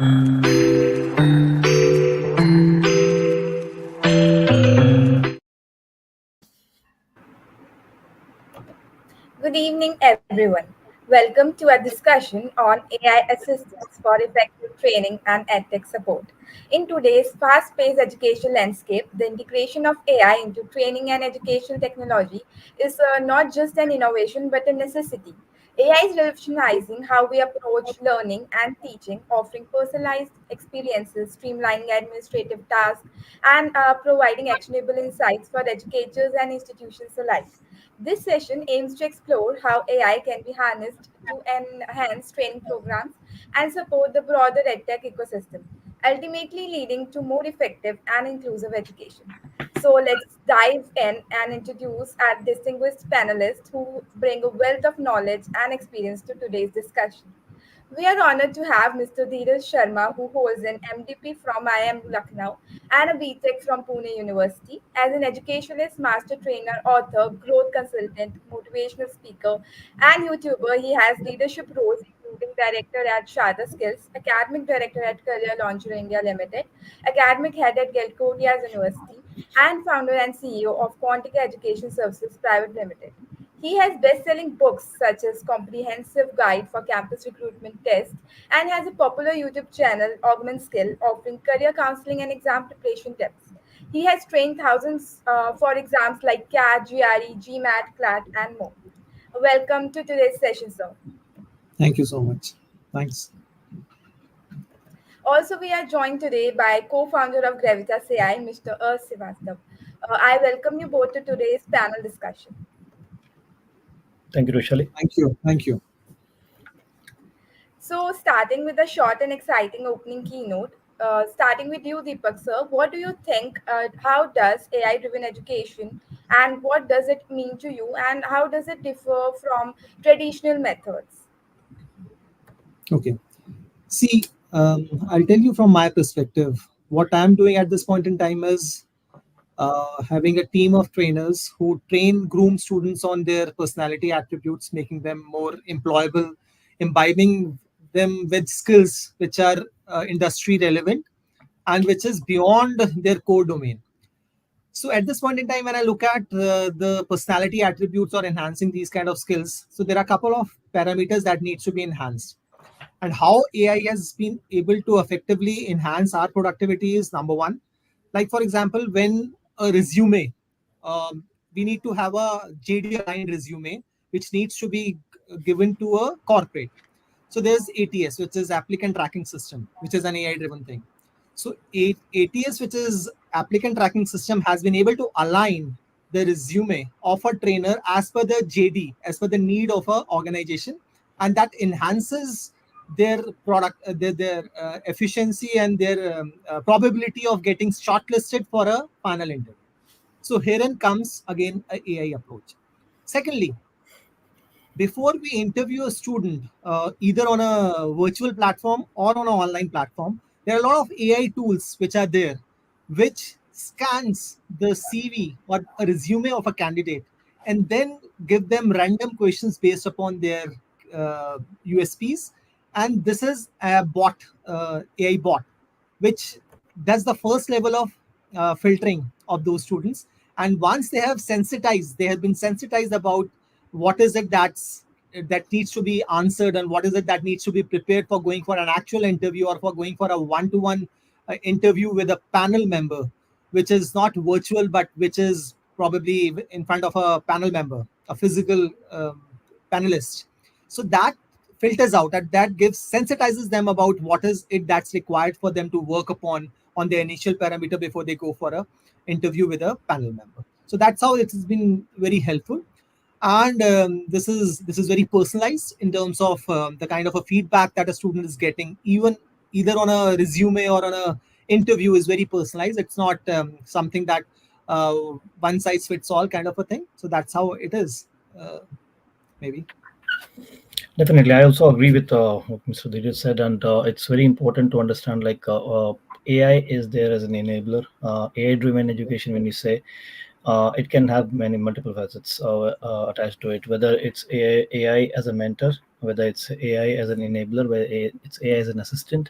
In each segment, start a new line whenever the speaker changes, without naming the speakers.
Good evening, everyone. Welcome to a discussion on AI assistance for effective training and edtech support. In today's fast paced education landscape, the integration of AI into training and educational technology is not just an innovation but a necessity. AI is revolutionizing how we approach learning and teaching, offering personalized experiences, streamlining administrative tasks, and providing actionable insights for educators and institutions alike. This session aims to explore how AI can be harnessed to enhance training programs and support the broader EdTech ecosystem, ultimately leading to more effective and inclusive education. So let's dive in and introduce our distinguished panelists who bring a wealth of knowledge and experience to today's discussion. We are honored to have Mr. Dheeraj Sharma, who holds an MDP from IIM Lucknow and a BTech from Pune University. As an educationalist, master trainer, author, growth consultant, motivational speaker, and YouTuber, he has leadership roles including director at Shada Skills, academic director at Career Launcher India Limited, academic head at Gelcotias University, and founder and CEO of Quantica Education Services Private Limited. He has best-selling books such as Comprehensive Guide for Campus Recruitment Test and has a popular YouTube channel, Augment Skill, offering career counseling and exam preparation tips. He has trained thousands for exams like CAT, GRE, GMAT, CLAT, and more. Welcome to today's session, sir.
Thank you so much. Thanks.
Also, we are joined today by co-founder of Gravitas AI, Mr. Srivastava. I welcome you both to today's panel discussion.
Thank you, Roshali.
Thank you. Thank you.
So, starting with a short and exciting opening keynote, starting with you, Deepak sir, what do you think? How does AI-driven education and what does it mean to you, and how does it differ from traditional methods?
Okay. See, I'll tell you from my perspective, what I'm doing at this point in time is having a team of trainers who groom students on their personality attributes, making them more employable, imbibing them with skills which are industry relevant and which is beyond their core domain. So at this point in time, when I look at the personality attributes or enhancing these kind of skills, so there are a couple of parameters that needs to be enhanced. And how AI has been able to effectively enhance our productivity is number one. Like for example, when a resume, we need to have a JD aligned resume, which needs to be given to a corporate. So there's ATS, which is applicant tracking system, which is an AI driven thing. So ATS, which is applicant tracking system, has been able to align the resume of a trainer as per the JD, as per the need of an organization, and that enhances their product, their efficiency and their probability of getting shortlisted for a final interview. So herein comes again a AI approach. Secondly, before we interview a student, either on a virtual platform or on an online platform, there are a lot of AI tools which are there, which scans the CV or a resume of a candidate and then give them random questions based upon their USPs. And this is a bot, AI bot, which does the first level of filtering of those students. And once they have been sensitized about what is it that needs to be answered and what is it that needs to be prepared for going for an actual interview or for going for a one-to-one interview with a panel member, which is not virtual but which is probably in front of a panel member, a physical panelist. So that filters out, that gives sensitizes them about what is it that's required for them to work upon on their initial parameter before they go for a interview with a panel member. So that's how it has been very helpful. And this is very personalized in terms of the kind of a feedback that a student is getting, even either on a resume or on a interview is very personalized. It's not something that one size fits all kind of a thing. So that's how it is, maybe.
Definitely, I also agree with what Mr. Dheeraj said, and it's very important to understand AI is there as an enabler. AI-driven education, when you say, it can have many multiple facets attached to it, whether it's AI as a mentor, whether it's AI as an enabler, whether it's AI as an assistant,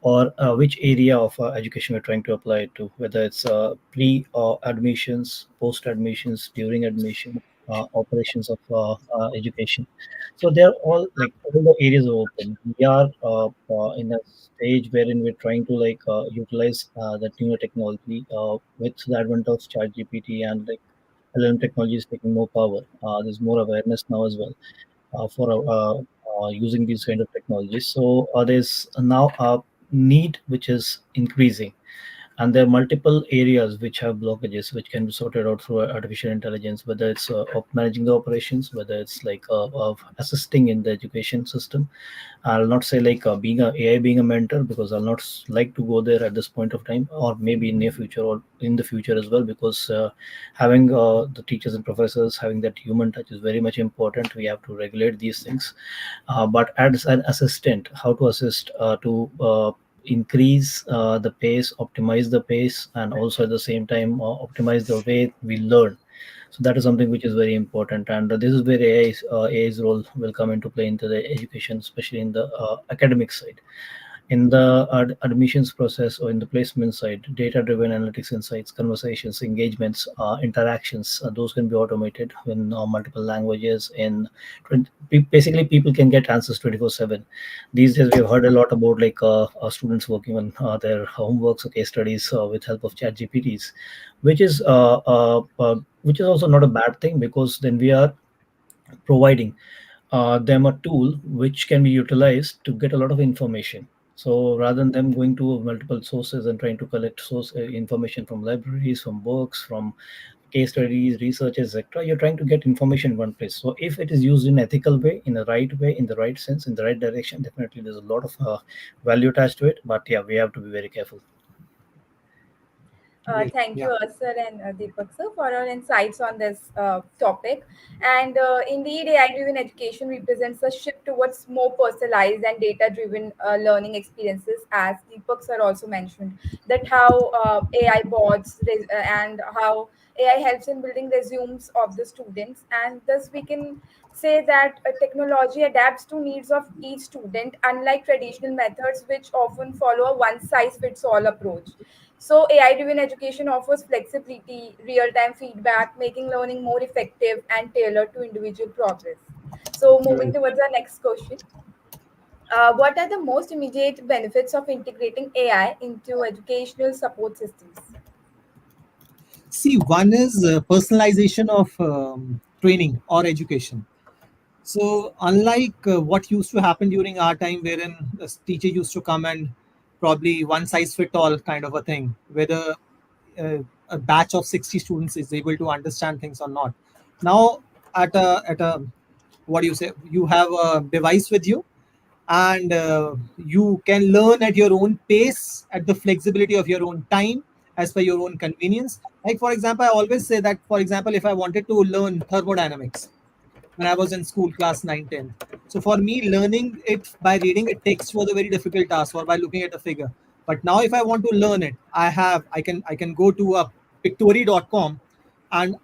or which area of education we're trying to apply it to, whether it's pre admissions, post admissions, during admission, operations of education. So they're all the areas are open. We are in a stage wherein we're trying to utilize the newer technology with the advent of chat GPT and LLM technology is taking more power. There's more awareness now as well for using these kind of technologies. So there's now a need which is increasing, and there are multiple areas which have blockages which can be sorted out through artificial intelligence, whether it's managing the operations, whether it's of assisting in the education system. I'll not say being a AI being a mentor, because I'll not like to go there at this point of time, or maybe in near future or in the future as well, because having the teachers and professors having that human touch is very much important. We have to regulate these things, but as an assistant, how to assist to increase the pace, optimize the pace, and also at the same time optimize the way we learn. So that is something which is very important, and this is where AI's role will come into play into the education, especially in the academic side. In the admissions process or in the placement side, data driven analytics, insights, conversations, engagements, interactions, those can be automated in multiple languages. Basically, people can get answers 24/7. These days we've heard a lot about students working on their homeworks or case studies with help of chat gpts, which is also not a bad thing, because then we are providing them a tool which can be utilized to get a lot of information. So rather than them going to multiple sources and trying to collect source information from libraries, from books, from case studies, research, etc., you're trying to get information in one place. So if it is used in ethical way, in the right sense, in the right direction, definitely there's a lot of value attached to it. But yeah, we have to be very careful.
Great.
Thank
Yeah.
you, sir and Deepak sir, for your insights on this topic. And indeed, AI-driven education represents a shift towards more personalized and data-driven learning experiences, as Deepak sir also mentioned, that how AI bots and how AI helps in building resumes of the students, and thus we can say that technology adapts to needs of each student, unlike traditional methods which often follow a one-size-fits-all approach. So, AI driven education offers flexibility, real time feedback, making learning more effective and tailored to individual progress. So, moving
Right.
towards our next question, what are the most immediate benefits of integrating AI into educational support systems?
See, one is personalization of training or education. So, unlike what used to happen during our time, wherein the teacher used to come and probably one size fit all kind of a thing, whether a batch of 60 students is able to understand things or not. Now, at a what do you say? You have a device with you, and you can learn at your own pace, at the flexibility of your own time, as per your own convenience. Like for example, I always say that, for example, if I wanted to learn thermodynamics when I was in school, class 9, 10. So for me, learning it by reading a text was a very difficult task, or by looking at a figure. But now, if I want to learn it, I can go to a pictory.com and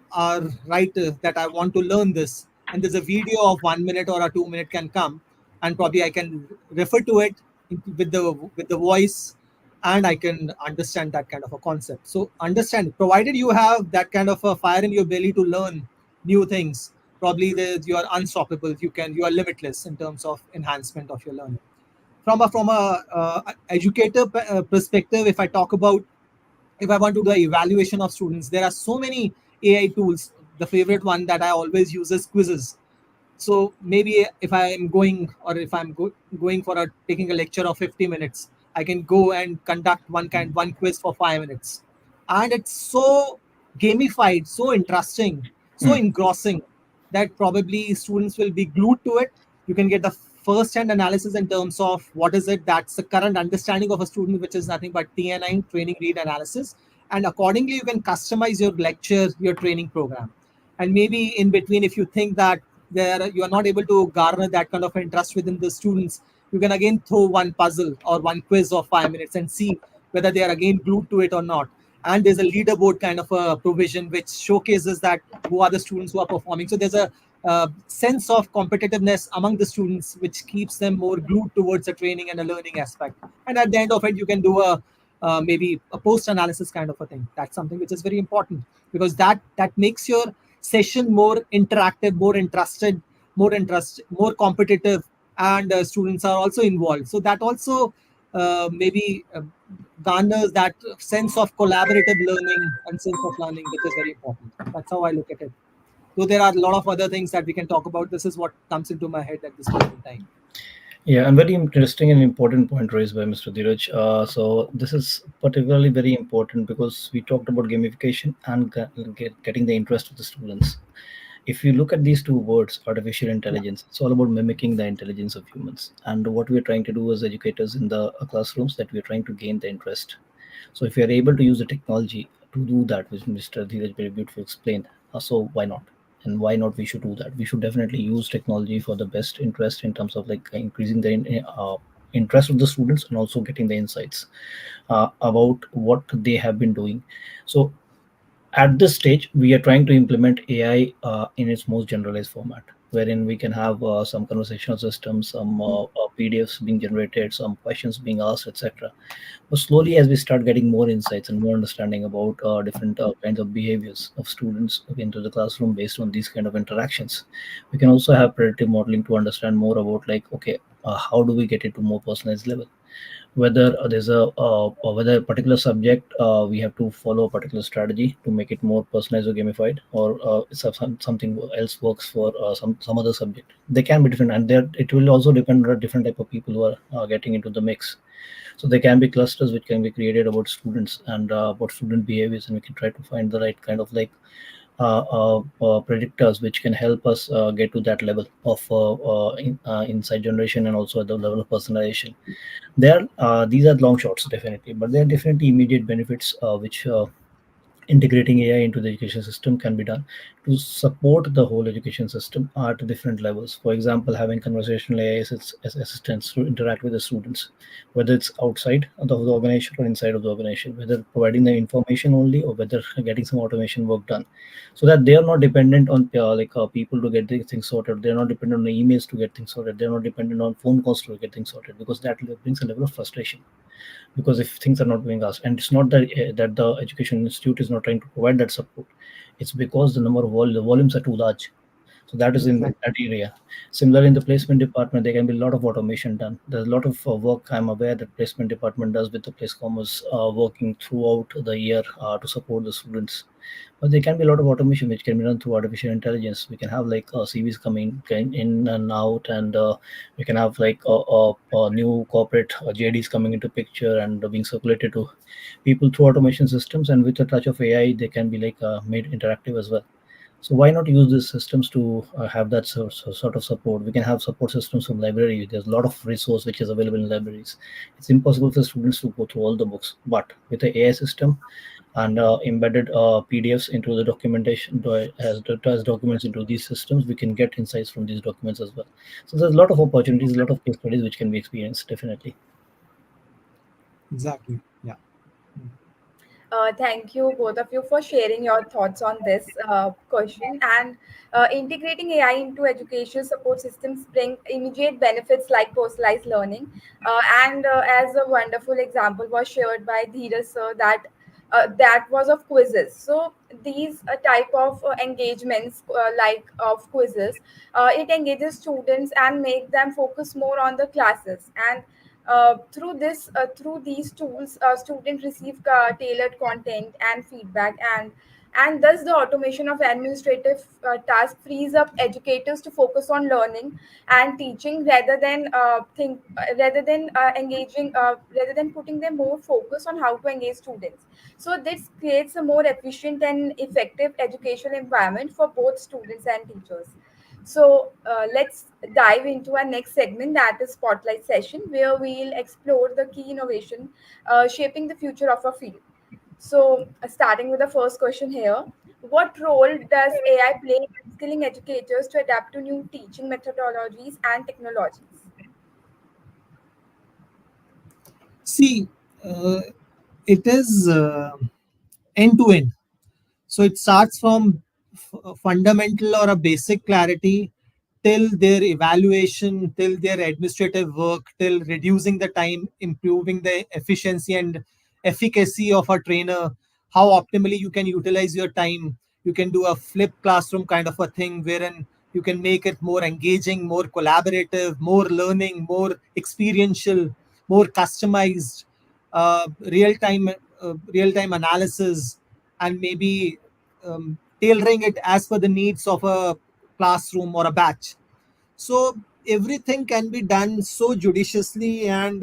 write that I want to learn this, and there's a video of 1 minute or a 2 minute can come, and probably I can refer to it with the voice, and I can understand that kind of a concept. So understand, provided you have that kind of a fire in your belly to learn new things, probably you are unstoppable. You are limitless in terms of enhancement of your learning. From a educator perspective, if I talk about, if I want to do an evaluation of students, there are so many AI tools. The favorite one that I always use is quizzes. So maybe if I am going, or if I'm going for taking a lecture of 50 minutes, I can go and conduct one quiz for 5 minutes, and it's so gamified, so interesting, so
Hmm.
engrossing, that probably students will be glued to it. You can get the first hand analysis in terms of what is it that's the current understanding of a student, which is nothing but TNI, training read analysis, and accordingly you can customize your lecture, your training program. And maybe in between, if you think that there you are not able to garner that kind of interest within the students, you can again throw one puzzle or one quiz of 5 minutes and see whether they are again glued to it or not. and there's a leaderboard kind of a provision which showcases that who are the students who are performing. So there's a sense of competitiveness among the students, which keeps them more glued towards a training and a learning aspect. And at the end of it, you can do a maybe a post analysis kind of a thing. That's something which is very important, because that makes your session more interactive, more competitive, and students are also involved. So that also maybe garners that sense of collaborative learning and sense of learning, which is very important. That's how I look at it. Though there are a lot of other things that we can talk about, this is what comes into my head at this point in time.
Yeah, and very interesting and important point raised by Mr. Dheeraj. So this is particularly very important because we talked about gamification and getting the interest of the students. If you look at these two words, artificial
Yeah,
intelligence, it's all about mimicking the intelligence of humans. And what we're trying to do as educators in the classrooms, that we're trying to gain the interest. So if you're able to use the technology to do that, which Mr. Dheeraj very beautifully explained, so why not? And why not we should do that? We should definitely use technology for the best interest in terms of like increasing the interest of the students and also getting the insights about what they have been doing. So at this stage, we are trying to implement AI in its most generalized format, wherein we can have some conversational systems, some PDFs being generated, some questions being asked, etc. But slowly, as we start getting more insights and more understanding about different kinds of behaviors of students into the classroom based on these kind of interactions, we can also have predictive modeling to understand more about like, okay, how do we get it to more personalized level? Whether there's a or whether a particular subject we have to follow a particular strategy to make it more personalized or gamified, or something else works for some other subject. They can be different, and there it will also depend on different type of people who are getting into the mix. So there can be clusters which can be created about students and about student behaviors, and we can try to find the right kind of like predictors which can help us get to that level of insight generation and also at the level of personalization. There, these are long shots definitely, but there are definitely immediate benefits which integrating AI into the education system can be done to support the whole education system at different levels. For example, having conversational AI as assistants to interact with the students, whether it's outside of the organization or inside of the organization, whether providing the information only or whether getting some automation work done, so that they are not dependent on people to get these things sorted. They're not dependent on the emails to get things sorted. They're not dependent on phone calls to get things sorted, because that brings a level of frustration. Because if things are not being asked, and it's not that the education institute is not trying to provide that support, it's because the number of the volumes are too large. So that is in
exactly.
that area. Similar in the placement department, there can be a lot of automation done. There's a lot of work I'm aware that placement department does with the place commerce, working throughout the year to support the students. But there can be a lot of automation which can be done through artificial intelligence. We can have like CVs coming in and out, and we can have like new corporate JDs coming into picture and being circulated to people through automation systems. And with a touch of AI, they can be like made interactive as well. So why not use these systems to have that sort of support? We can have support systems from library. There's a lot of resource which is available in libraries. It's impossible for students to go through all the books, but with the AI system and embedded PDFs into the documentation as documents into these systems, we can get insights from these documents as well. So there's a lot of opportunities, a lot of case studies which can be experienced definitely.
Exactly. Yeah.
Thank you, both of you, for sharing your thoughts on this question. And integrating AI into education support systems bring immediate benefits like personalized learning. As a wonderful example was shared by Dheeraj sir, that was of quizzes. So these type of engagements, like of quizzes, it engages students and make them focus more on the classes. And through these tools, students receive tailored content and feedback, and thus the automation of administrative tasks frees up educators to focus on learning and teaching rather than putting them more focus on how to engage students. So this creates a more efficient and effective educational environment for both students and teachers. So let's dive into our next segment, that is Spotlight Session, where we'll explore the key innovation shaping the future of our field. So, starting with the first question here, what role does AI play in skilling educators to adapt to new teaching methodologies and technologies?
See, it is. end to end. So it starts from a fundamental or a basic clarity till their evaluation, till their administrative work, till reducing the time, improving the efficiency and efficacy of a trainer, how optimally you can utilize your time. You can do a flip classroom kind of a thing wherein you can make it more engaging, more collaborative, more learning, more experiential, more customized, real time analysis, and maybe tailoring it as per the needs of a classroom or a batch. So everything can be done so judiciously and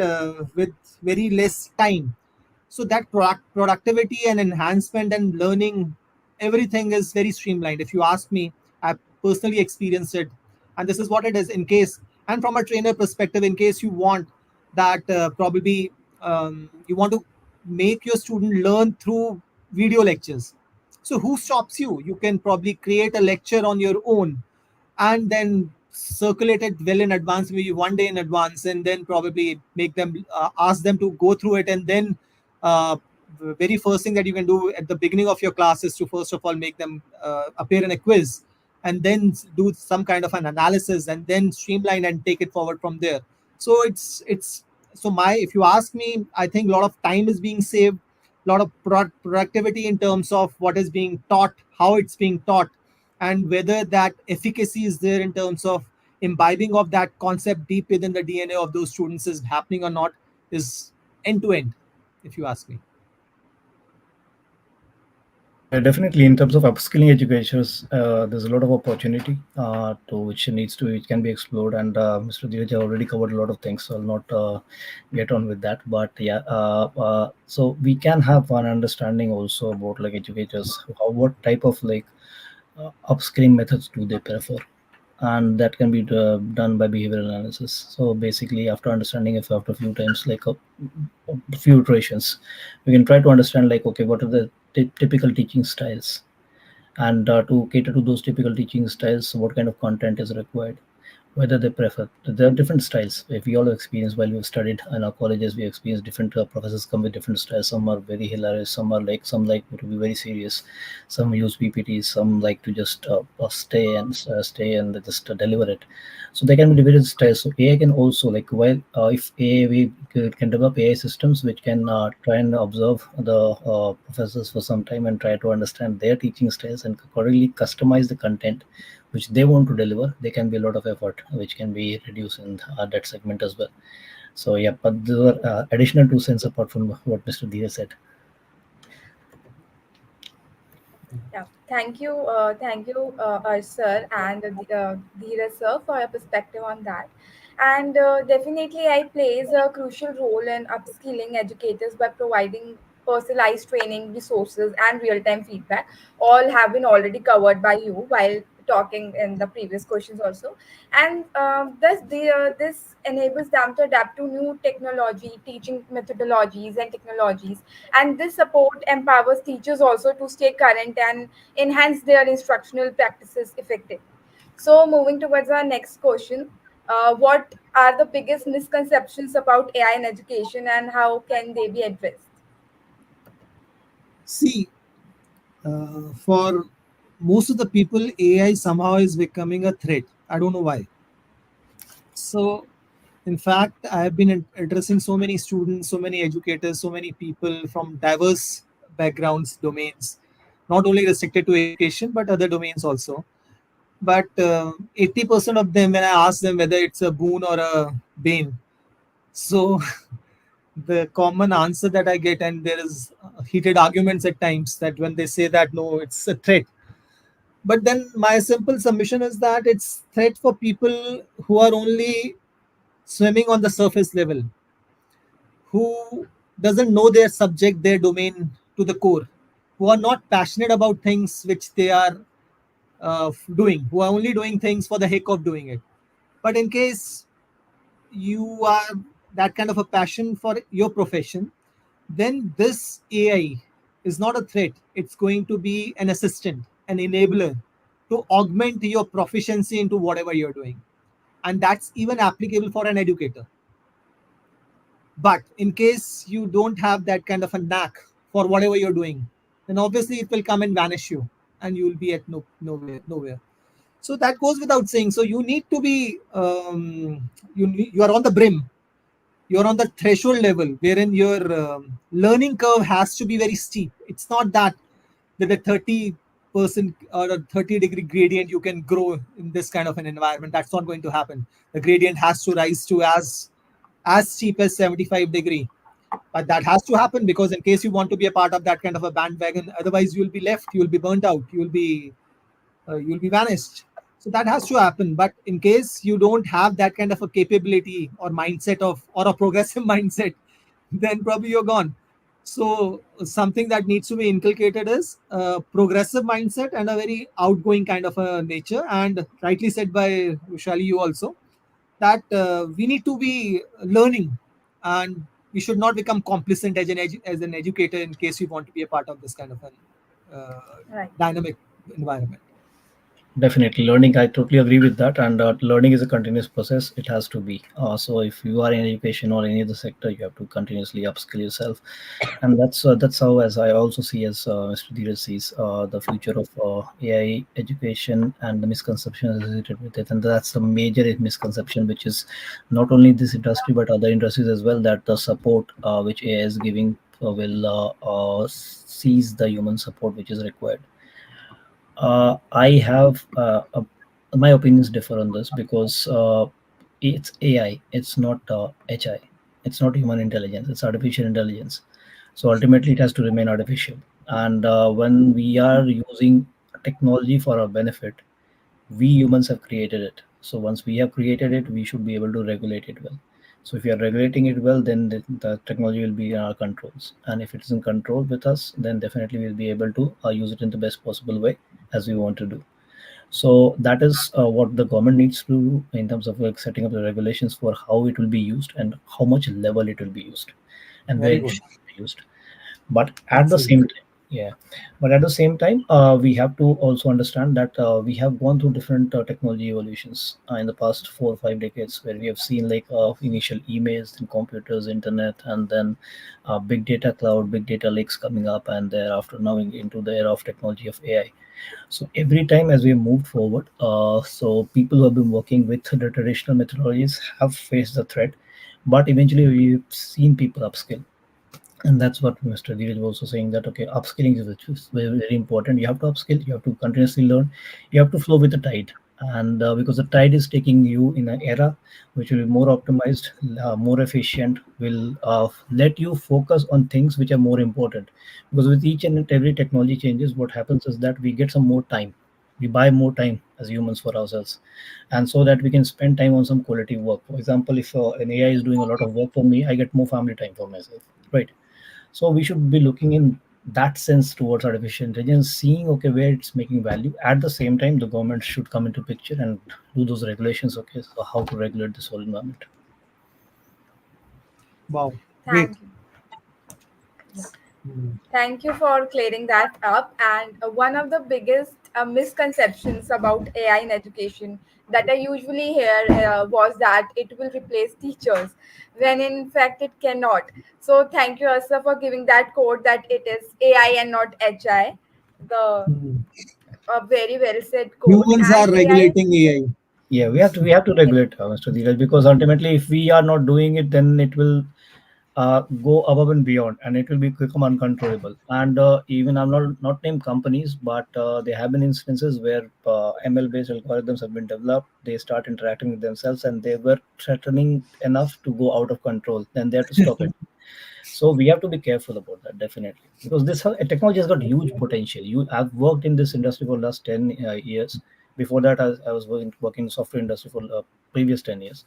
with very less time. So that productivity and enhancement and learning, everything is very streamlined. If you ask me, I personally experienced it, and this is what it is. In case, and from a trainer perspective, in case you want that, probably you want to make your student learn through video lectures. So who stops you? You can probably create a lecture on your own and then circulate it well in advance, maybe one day in advance, and then probably make them ask them to go through it. And then the very first thing that you can do at the beginning of your class is to first of all make them appear in a quiz, and then do some kind of an analysis, and then streamline and take it forward from there. So it's so my if you ask me, I think a lot of time is being saved, a lot of productivity in terms of what is being taught, how it's being taught, and whether that efficacy is there in terms of imbibing of that concept deep within the DNA of those students is happening or not, is end to end, if you ask me.
Definitely, in terms of upskilling educators, there's a lot of opportunity to which can be explored, and Mr. Dheeraj already covered a lot of things, so I'll not get on with that. But yeah, so we can have one understanding also about like educators, what type of like upskilling methods do they prefer, and that can be done by behavioral analysis. So basically, after understanding if after a few times, like a few iterations, we can try to understand like, okay, what are the typical teaching styles, and to cater to those typical teaching styles, what kind of content is required, whether they prefer. There are different styles. If we all have experienced while we've studied in our colleges, we experienced different professors come with different styles. Some are very hilarious, some like to be very serious, some use PPTs, some like to just stay and just deliver it. So they can be different styles. So AI can also like, while if AI we can develop AI systems which can try and observe the professors for some time and try to understand their teaching styles and accordingly customize the content which they want to deliver. There can be a lot of effort which can be reduced in that segment as well. So yeah, but there are additional 2 cents apart from what Mr. Dheer said.
Yeah, thank you, sir, and Dheeraj sir, for your perspective on that. And definitely, I plays a crucial role in upskilling educators by providing personalized training resources and real-time feedback. All have been already covered by you while talking in the previous questions also. And this enables them to adapt to new technology, teaching methodologies, and technologies, and this support empowers teachers also to stay current and enhance their instructional practices effectively. So moving towards our next question, what are the biggest misconceptions about AI in education and how can they be addressed?
See, for most of the people, AI somehow is becoming a threat. I don't know why. So in fact, I have been addressing so many students, so many educators, so many people from diverse backgrounds, domains, not only restricted to education, but other domains also. But 80% of them, when I ask them whether it's a boon or a bane, so the common answer that I get, and there is heated arguments at times that when they say that no, it's a threat. But then my simple submission is that it's threat for people who are only swimming on the surface level, who doesn't know their subject, their domain to the core, who are not passionate about things which they are doing, who are only doing things for the heck of doing it. But in case you are that kind of a passion for your profession, then this AI is not a threat. It's going to be an assistant, an enabler to augment your proficiency into whatever you're doing. And that's even applicable for an educator. But in case you don't have that kind of a knack for whatever you're doing, then obviously it will come and vanish you, and you will be at nowhere. So that goes without saying. So you need to be you are on the brim, you're on the threshold level wherein your learning curve has to be very steep. It's not that a 30% or a 30-degree gradient you can grow in this kind of an environment. That's not going to happen. The gradient has to rise to as steep as 75-degree. But that has to happen because in case you want to be a part of that kind of a bandwagon, otherwise you'll be left, you'll be burnt out, you'll be vanished. So that has to happen. But in case you don't have that kind of a capability or mindset of or a progressive mindset, then probably you're gone. So something that needs to be inculcated is a progressive mindset and a very outgoing kind of a nature. And rightly said by Vishali, you also, that we need to be learning, and we should not become complacent as an educator in case we want to be a part of this kind of an
Right.
dynamic environment.
Definitely, learning. I totally agree with that. And learning is a continuous process. It has to be. So if you are in education or any other sector, you have to continuously upskill yourself, and that's how, as I also see, as Mr. Dheeraj sees, the future of AI education and the misconception associated with it. And that's a major misconception, which is not only this industry but other industries as well. That the support which AI is giving will seize the human support which is required. I have my opinions differ on this because it's AI, it's not HI, it's not human intelligence, it's artificial intelligence. So ultimately, it has to remain artificial. And when we are using technology for our benefit, we humans have created it. So once we have created it, we should be able to regulate it well. So if we are regulating it well, then the technology will be in our controls. And if it is in control with us, then definitely we'll be able to use it in the best possible way as we want to do. So that is what the government needs to do in terms of like setting up the regulations for how it will be used and how much level it will be used and where
Very
it
good.
should be used. But at the same
Excellent.
time, yeah, but at the same time, we have to also understand that we have gone through different technology evolutions in the past 4 or 5 decades, where we have seen like initial emails, then computers, internet, and then big data cloud, big data lakes coming up, and thereafter now into the era of technology of AI. So every time as we moved forward, so people who have been working with the traditional methodologies have faced the threat, but eventually we've seen people upskill. And that's what Mr. Dheeraj was also saying, that okay, upskilling is very, very important. You have to upskill, you have to continuously learn, you have to flow with the tide. And because the tide is taking you in an era which will be more optimized, more efficient, will let you focus on things which are more important. Because with each and every technology changes, what happens is that we get some more time. We buy more time as humans for ourselves, and so that we can spend time on some quality work. For example, if an AI is doing a lot of work for me, I get more family time for myself, right? So we should be looking in that sense towards artificial intelligence, seeing okay where it's making value. At the same time, the government should come into picture and do those regulations. Okay, so how to regulate this whole environment?
Wow. Great.
Thank you. Yeah.
Mm.
Thank you for clearing that up. And one of the biggest misconceptions about AI in education that I usually hear was that it will replace teachers, when in fact it cannot. So thank you, Asa, for giving that code that it is AI and not HI. The
Mm.
very well said code.
Humans
And
are
AI,
regulating AI.
Yeah, we have to regulate, Mr. Dheeraj, because ultimately, if we are not doing it, then it will go above and beyond, and it will become uncontrollable. And even I'm not name companies, but there have been instances where ML based algorithms have been developed. They start interacting with themselves, and they were threatening enough to go out of control. Then they have to stop it. So we have to be careful about that, definitely, because technology has got huge potential. I've worked in this industry for the last 10 years. Before that, I was working in software industry for previous 10 years.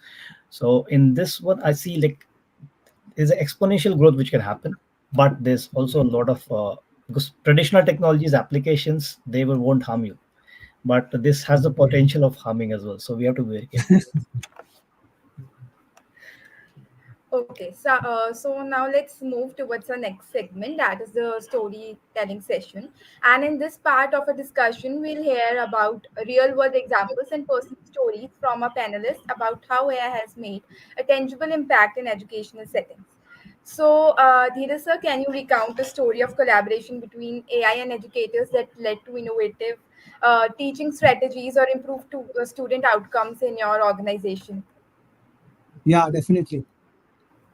So in this one, I see like there's an exponential growth which can happen, but there's also a lot of because traditional technologies applications, they won't harm you, but this has the potential of harming as well. So we have to be very careful.
okay, so now let's move towards our next segment, that is the storytelling session. And in this part of a discussion, we'll hear about real world examples and personal stories from our panelists about how AI has made a tangible impact in educational settings. So, Dheeraj sir, can you recount a story of collaboration between AI and educators that led to innovative teaching strategies or improved student outcomes in your organization?
Yeah, definitely.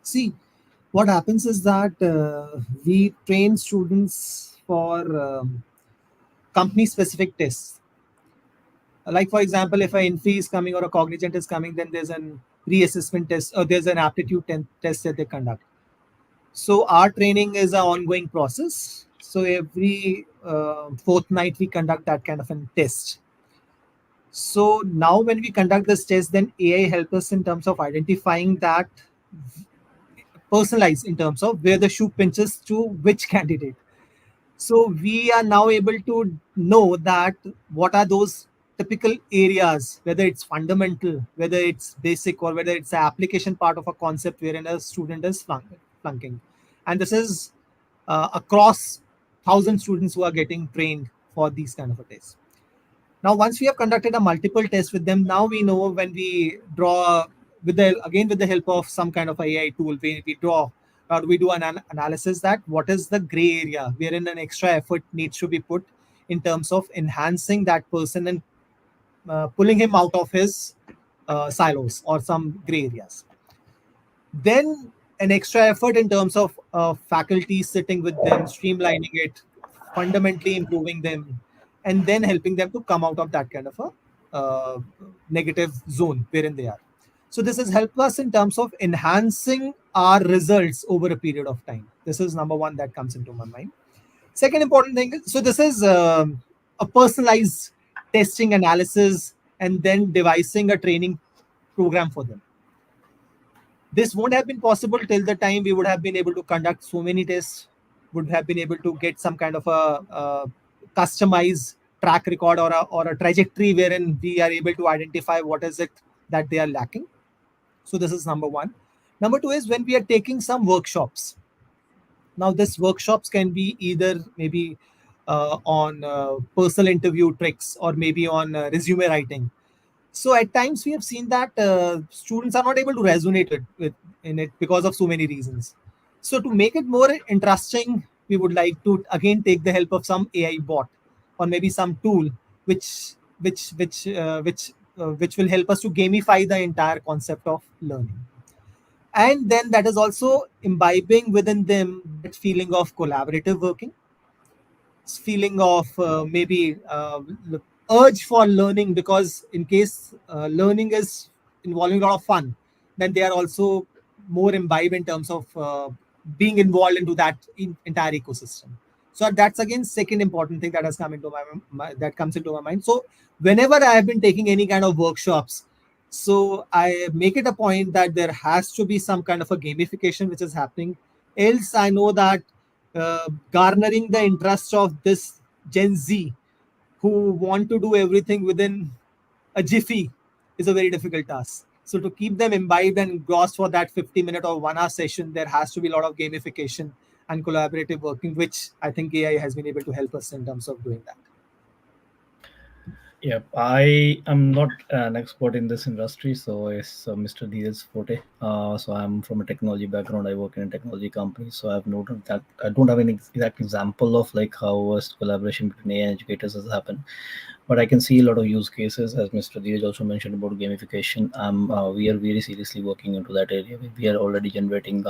See, what happens is that we train students for company specific tests. Like, for example, if an INFI is coming or a Cognizant is coming, then there's an pre assessment test or there's an aptitude test that they conduct. So, our training is an ongoing process. So, every fortnight, we conduct that kind of a test. So, now when we conduct this test, then AI helps us in terms of identifying that personalized in terms of where the shoe pinches to which candidate. So we are now able to know that what are those typical areas, whether it's fundamental, whether it's basic, or whether it's an application part of a concept wherein a student is flunking. And this is across 1,000 students who are getting trained for these kind of a tests. Now, once we have conducted a multiple test with them, now we know when we draw with the again with the help of some kind of AI tool, we draw or we do an analysis that what is the gray area wherein an extra effort needs to be put in terms of enhancing that person and pulling him out of his silos or some gray areas. Then an extra effort in terms of faculty sitting with them, streamlining it, fundamentally improving them, and then helping them to come out of that kind of a negative zone wherein they are. So this has helped us in terms of enhancing our results over a period of time. This is number one that comes into my mind. Second important thing is, so this is a personalized testing analysis and then devising a training program for them. This won't have been possible till the time we would have been able to conduct so many tests, would have been able to get some kind of a customized track record or a trajectory wherein we are able to identify what is it that they are lacking. So this is number one. Number two is when we are taking some workshops. Now, this workshops can be either maybe on personal interview tricks or maybe on resume writing. So at times we have seen that students are not able to resonate with in it because of so many reasons. So to make it more interesting, we would like to again take the help of some AI bot or maybe some tool which which will help us to gamify the entire concept of learning. And then that is also imbibing within them that feeling of collaborative working, feeling of maybe urge for learning, because in case learning is involving a lot of fun, then they are also more imbibed in terms of being involved into that entire ecosystem. So that's again second important thing that has come into that comes into my mind. So whenever I have been taking any kind of workshops, so I make it a point that there has to be some kind of a gamification which is happening, else I know that garnering the interest of this Gen Z who want to do everything within a jiffy is a very difficult task. So to keep them imbibed and engrossed for that 50-minute or 1 hour session, there has to be a lot of gamification and collaborative working, which I think AI has been able to help us in terms of doing that.
Yep, I am not an expert in this industry, so it's Mr. Dheeraj forte. So I'm from a technology background. I work in a technology company, so I've noted that I don't have any exact example of like how collaboration between AI and educators has happened, but I can see a lot of use cases, as Mr. Dheeraj also mentioned about gamification. We are very seriously working into that area. We are already generating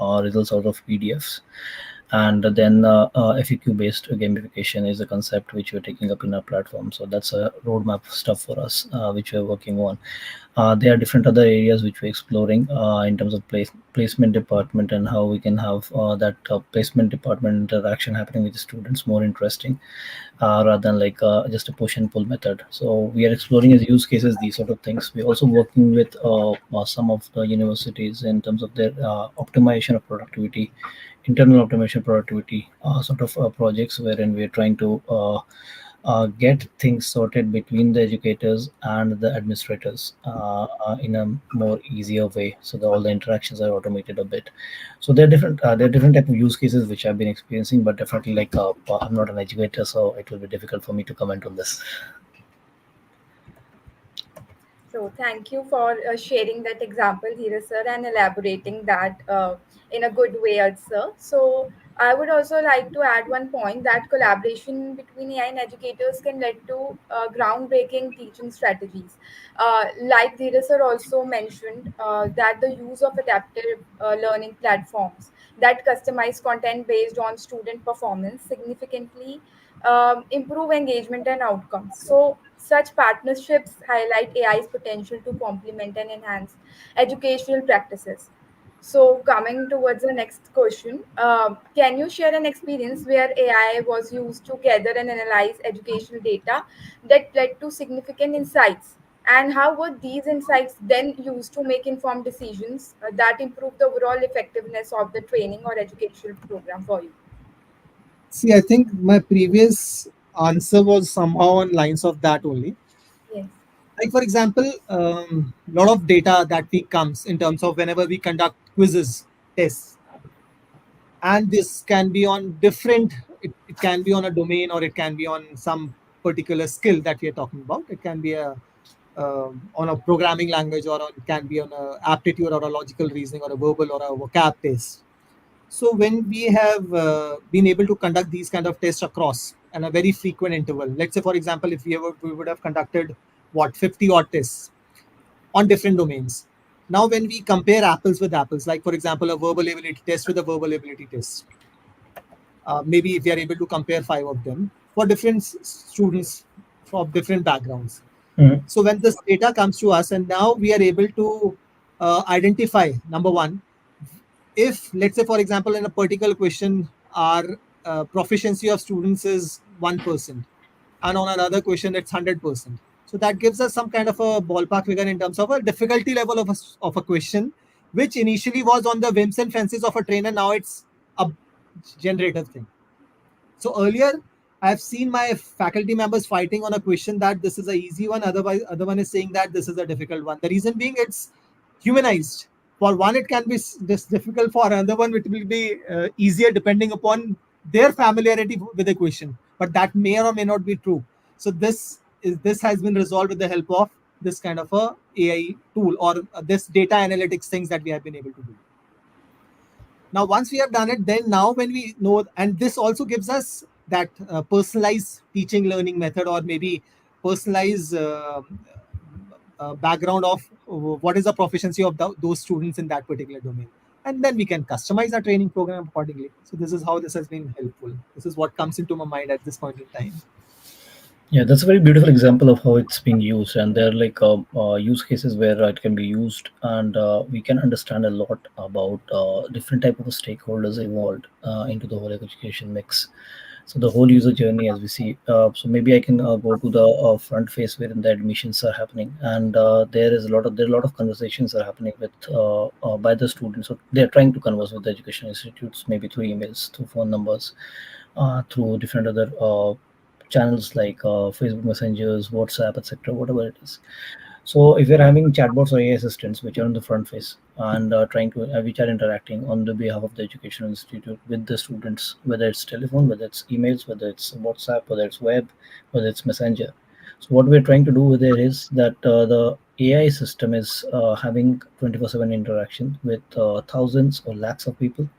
results out of PDFs, and then FAQ based gamification is a concept which we're taking up in our platform. So that's a roadmap stuff for us, which we're working on. There are different other areas which we're exploring in terms of placement department, and how we can have that placement department interaction happening with the students more interesting, rather than like just a push and pull method. So we are exploring as use cases these sort of things. We're also working with some of the universities in terms of their optimization of productivity, internal optimization productivity sort of projects, wherein we're trying to get things sorted between the educators and the administrators in a more easier way, so that all the interactions are automated a bit. So there are different type of use cases which I've been experiencing, but definitely like I'm not an educator, so it will be difficult for me to comment on this.
So thank you for sharing that example, Dheeraj sir, and elaborating that. in a good way also. So I would also like to add one point that collaboration between AI and educators can lead to groundbreaking teaching strategies. Like Dheeraj sir also mentioned, that the use of adaptive learning platforms that customize content based on student performance significantly improve engagement and outcomes. So, such partnerships highlight AI's potential to complement and enhance educational practices. So, coming towards the next question, can you share an experience where AI was used to gather and analyze educational data that led to significant insights? And how were these insights then used to make informed decisions that improve the overall effectiveness of the training or educational program for you?
See, I think my previous answer was somehow on lines of that only.
Yes.
Like for example, lot of data that we comes in terms of whenever we conduct quizzes, tests, and this can be on different. It can be on a domain or it can be on some particular skill that we are talking about. It can be on a programming language or it can be on a aptitude or a logical reasoning or a verbal or a vocab test. So when we have been able to conduct these kind of tests across and a very frequent interval, let's say for example, if we would have conducted what 50 odd tests on different domains. Now, when we compare apples with apples, like for example, a verbal ability test with a verbal ability test, maybe if we are able to compare five of them for different students from different backgrounds.
Mhm.
So when this data comes to us, and now we are able to identify number one, if let's say for example in a particular question our proficiency of students is 1% and on another question it's 100%, so that gives us some kind of a ballpark figure in terms of a difficulty level of a question which initially was on the whims and fancies of a trainer. Now it's a generative thing. So earlier, I've seen my faculty members fighting on a question that this is a easy one, otherwise other one is saying that this is a difficult one. The reason being it's humanized. For one, it can be this difficult. For another one, it will be easier depending upon their familiarity with the question. But that may or may not be true. So this has been resolved with the help of this kind of a AI tool or this data analytics things that we have been able to do. Now once we have done it, then now when we know, and this also gives us that personalized teaching learning method or maybe personalized background of what is the proficiency of those students in that particular domain, and then we can customize our training program accordingly. So this is how this has been helpful. This is what comes into my mind at this point in time.
Yeah, that's a very beautiful example of how it's being used, and there are like use cases where it can be used, and we can understand a lot about different type of stakeholders involved into the whole education mix. So the whole user journey, as we see. So maybe I can go to the front face wherein the admissions are happening, and there are a lot of conversations are happening with by the students. So they're trying to converse with the education institutes, maybe through emails, through phone numbers, through different other channels like Facebook messengers, WhatsApp, etc., whatever it is. So if you're having chatbots or AI assistants which are on the front face and trying to which are interacting on the behalf of the educational institute with the students, whether it's telephone, whether it's emails, whether it's WhatsApp, whether it's web, whether it's messenger. So what we're trying to do there is that the AI system is having 24/7 interaction with thousands or lakhs of people,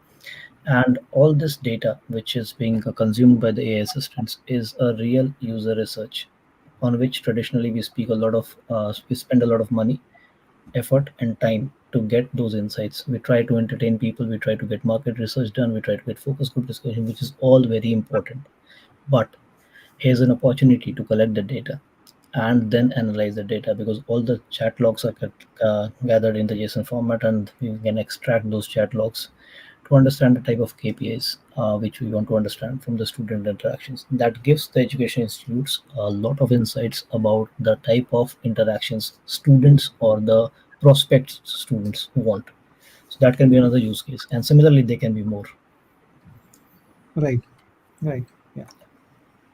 and all this data which is being consumed by the AI assistants is a real user research on which traditionally we spend a lot of money, effort, and time to get those insights. We try to entertain people, we try to get market research done, we try to get focus group discussion, which is all very important. But here's an opportunity to collect the data and then analyze the data, because all the chat logs are gathered in the JSON format, and we can extract those chat logs to understand the type of KPIs which we want to understand from the student interactions. That gives the education institutes a lot of insights about the type of interactions students or the prospect students want. So that can be another use case, and similarly, there can be more.
Right, right, yeah.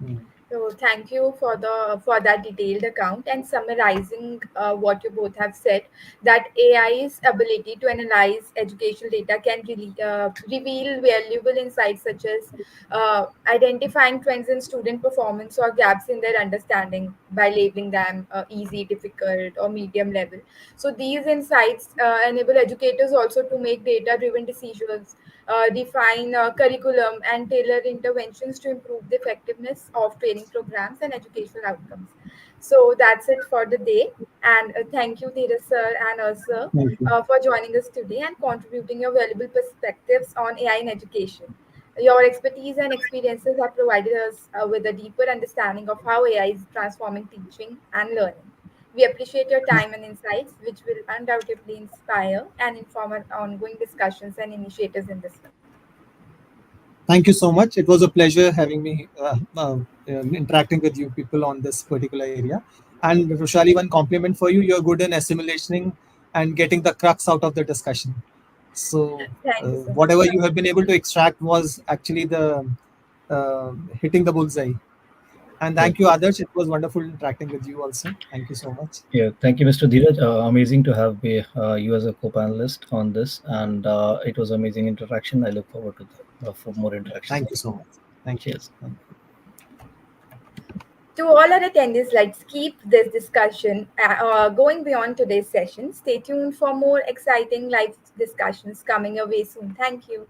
Mm.
So thank you for that detailed account and summarizing what you both have said. That AI's ability to analyze educational data can really reveal valuable insights such as identifying trends in student performance or gaps in their understanding by labeling them easy, difficult, or medium level. So these insights enable educators also to make data-driven decisions, define curriculum, and tailor interventions to improve the effectiveness of training programs and educational outcomes. So that's it for the day. And thank you, Dheeraj sir and sir,
Thank you.
for joining us today and contributing your valuable perspectives on AI in education. Your expertise and experiences have provided us with a deeper understanding of how AI is transforming teaching and learning. We appreciate your time and insights, which will undoubtedly inspire and inform our ongoing discussions and initiatives in this field.
Thank you so much. It was a pleasure having me interacting with you people on this particular area. And Roshali, one compliment for you: you're good in assimilating and getting the crux out of the discussion. So
Thank you so much.
whatever you have been able to extract was actually the hitting the bullseye. And
Yeah.
thank you, Adarsh. It was wonderful interacting with you also. Thank you so much.
Yeah, thank you, Mr. Dheeraj. Amazing to have you as a co-panelist on this, and it was amazing interaction. I look forward to for more interactions
Thank you
also.
so much. Thank you.
Cheers.
Thank you.
To all our attendees, let's keep this discussion going beyond today's session. Stay tuned for more exciting live discussions coming away soon. Thank you.